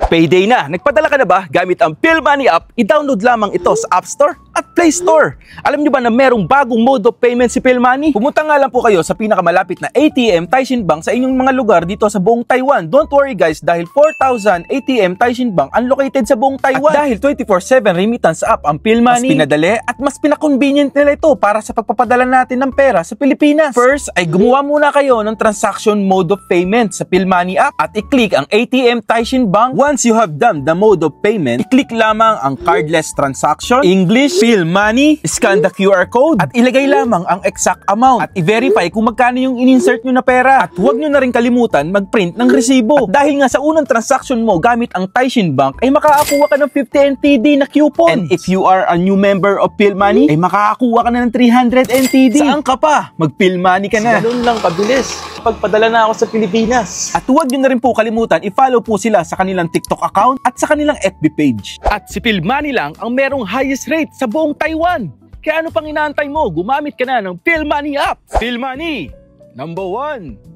Payday na! Nagpadala ka na ba gamit ang PhilMoney app? I-download lamang ito sa App Store at Play Store. Alam nyo ba na merong bagong mode of payment si PhilMoney? Pumunta nga lang po kayo sa pinakamalapit na ATM Taishin Bank sa inyong mga lugar dito sa buong Taiwan. Don't worry guys, dahil 4,000 ATM Taishin Bank ang located sa buong Taiwan. At dahil 24/7 remittance app ang PhilMoney, mas pinadali at mas pinakonvenient nila ito para sa pagpapadala natin ng pera sa Pilipinas. First ay gumawa muna kayo ng transaction mode of payment sa PhilMoney app at i-click ang ATM Taishin Bank. Once you have done the mode of payment, i-click lamang ang cardless transaction, English, PhilMoney, scan the QR code, at ilagay lamang ang exact amount at i-verify kung magkano yung in-insert nyo na pera. At huwag nyo na rin kalimutan mag-print ng resibo. At dahil nga sa unang transaction mo gamit ang Taishin Bank, ay makakakuha ka ng 50 NTD na coupon. And if you are a new member of PhilMoney, ay makakakuha ka na ng 300 NTD. Saan ka pa? Mag-PhilMoney ka na. Ganun lang kabilis. Pagpadala na ako sa Pilipinas. At huwag nyo na rin po kalimutan, i-follow po sila sa kanilang TikTok account at sa kanilang FB page. At si PhilMoney lang ang merong highest rate sa buong Taiwan. Kaya ano pang inaantay mo? Gumamit ka na ng PhilMoney app. PhilMoney, #1.